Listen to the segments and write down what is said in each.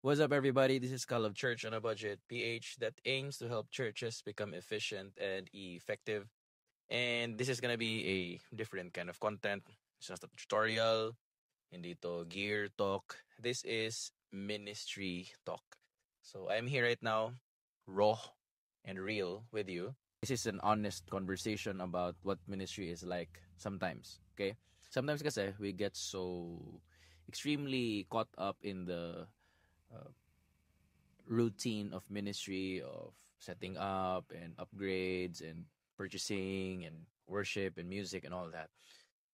What's up, everybody? This is Carl of Church on a Budget PH that aims to help churches become efficient and effective. And this is gonna be a different kind of content. It's not a tutorial, hindi to gear talk. This is ministry talk. So I'm here right now, raw and real with you. This is an honest conversation about what ministry is like sometimes. Okay? Sometimes kasi we get so extremely caught up in the uh, routine of ministry, of setting up and upgrades and purchasing and worship and music and all that,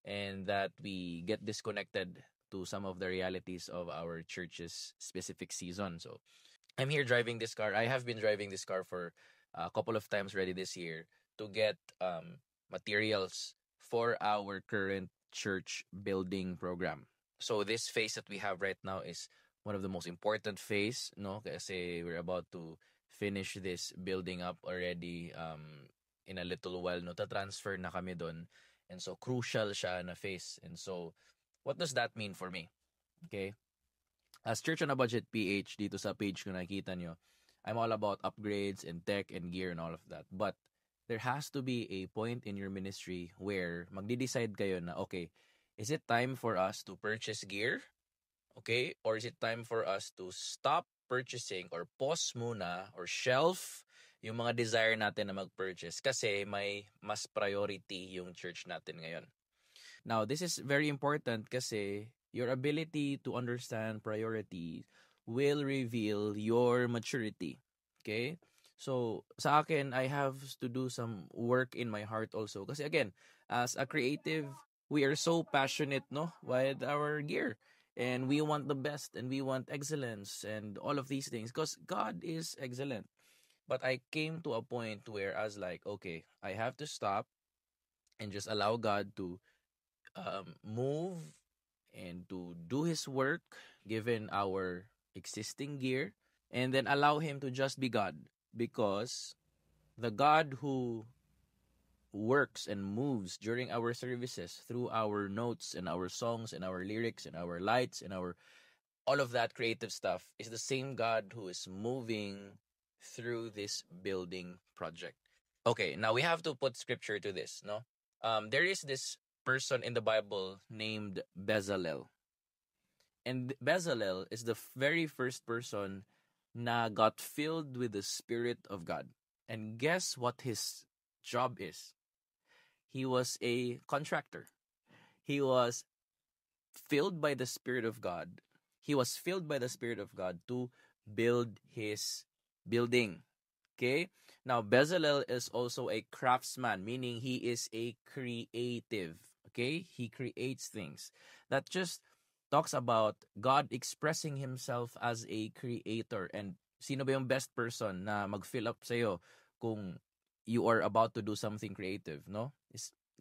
and that we get disconnected to some of the realities of our church's specific season. So I'm here driving this car. I have been driving this car for a couple of times already this year to get materials for our current church building program. So this phase that we have right now is one of the most important phase, no? Kasi we're about to finish this building up already in a little while, no? Ta-transfer na kami doon. And so crucial siya na phase. And so what does that mean for me? Okay? As Church on a Budget PH dito sa page ko nakikita nyo, I'm all about upgrades and tech and gear and all of that. But there has to be a point in your ministry where magde-decide kayo na, okay, is it time for us to purchase gear? Okay? Or is it time for us to stop purchasing or pause muna or shelf yung mga desire natin na mag-purchase kasi may mas priority yung church natin ngayon. Now, this is very important kasi your ability to understand priorities will reveal your maturity. Okay? So, sa akin, I have to do some work in my heart also. Kasi again, as a creative, we are so passionate, no, with our gear. And we want the best and we want excellence and all of these things because God is excellent. But I came to a point where I was like, okay, I have to stop and just allow God to move and to do his work given our existing gear, and then allow him to just be God, because the God who works and moves during our services through our notes and our songs and our lyrics and our lights and our all of that creative stuff is the same God who is moving through this building project. Okay, now we have to put scripture to this, no? There is this person in the Bible named Bezalel. And Bezalel is the very first person na got filled with the Spirit of God. And guess what his job is? He was a contractor. He was filled by the Spirit of God. He was filled by the Spirit of God to build his building. Okay? Now, Bezalel is also a craftsman, meaning he is a creative. Okay? He creates things. That just talks about God expressing himself as a creator. And sino ba yung best person na mag-fill up sa'yo kung you are about to do something creative, no?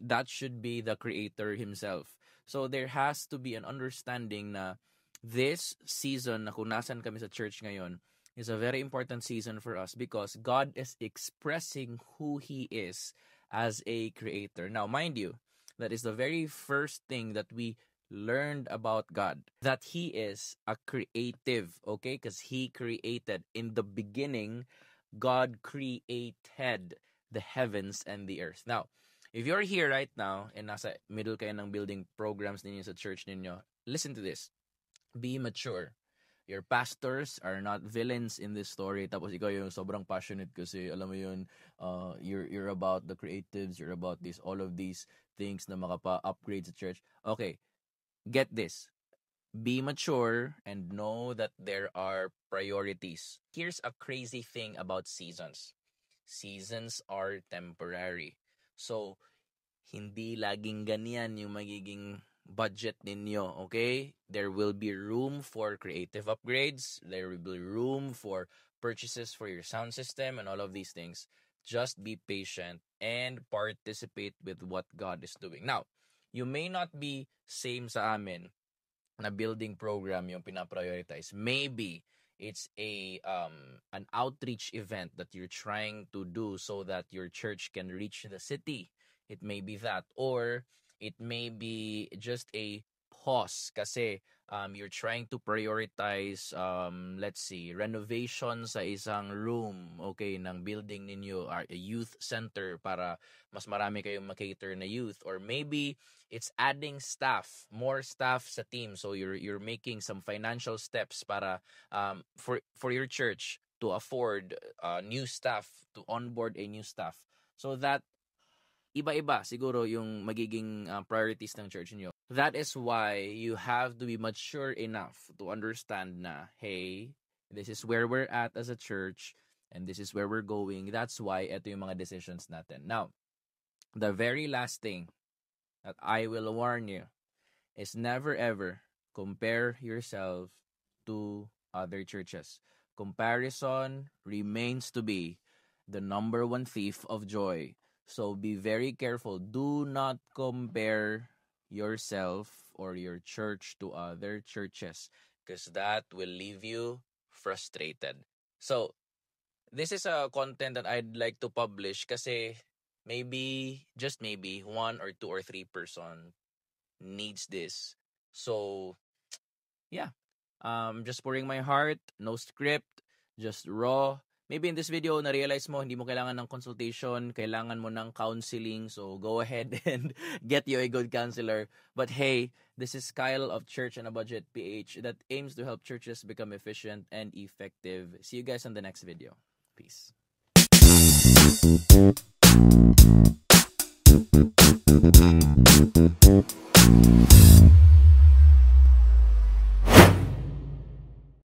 That should be the creator himself. So there has to be an understanding na this season na kung nasan kami sa church ngayon is a very important season for us because God is expressing who he is as a creator. Now, mind you, that is the very first thing that we learned about God, that he is a creative, okay? Because he created. In the beginning, God created the heavens and the earth. Now, if you're here right now and nasa middle kayo ng building programs ninyo sa church ninyo, listen to this. Be mature. Your pastors are not villains in this story. Tapos ikaw yung sobrang passionate kasi alam mo yun, you're about the creatives, you're about this, all of these things na makapa-upgrade sa church. Okay, get this. Be mature and know that there are priorities. Here's a crazy thing about seasons. Seasons are temporary. So, hindi laging ganyan yung magiging budget ninyo, okay? There will be room for creative upgrades. There will be room for purchases for your sound system and all of these things. Just be patient and participate with what God is doing. Now, you may not be same sa amin na building program yung pinaprioritize. Maybe it's an outreach event that you're trying to do so that your church can reach the city. It may be that, or it may be just a pause kasi you're trying to prioritize, let's see, renovation sa isang room, okay, ng building ninyo, or a youth center para mas marami kayong makater na youth, or maybe it's adding staff, more staff sa team, so you're making some financial steps para for your church to afford new staff, to onboard a new staff, so that iba-iba siguro yung magiging priorities ng church niyo. That is why you have to be mature enough to understand na, hey, this is where we're at as a church and this is where we're going. That's why ito yung mga decisions natin. Now, the very last thing that I will warn you is never ever compare yourself to other churches. Comparison remains to be the number one thief of joy. So be very careful. Do not compare yourself or your church to other churches because that will leave you frustrated. So this is a content that I'd like to publish kasi maybe, just maybe, 1 or 2 or 3 person needs this. So yeah, just pouring my heart, no script, just raw. Maybe in this video, na-realize mo, hindi mo kailangan ng consultation, kailangan mo ng counseling, so go ahead and get you a good counselor. But hey, this is Kyle of Church on a Budget PH that aims to help churches become efficient and effective. See you guys on the next video. Peace.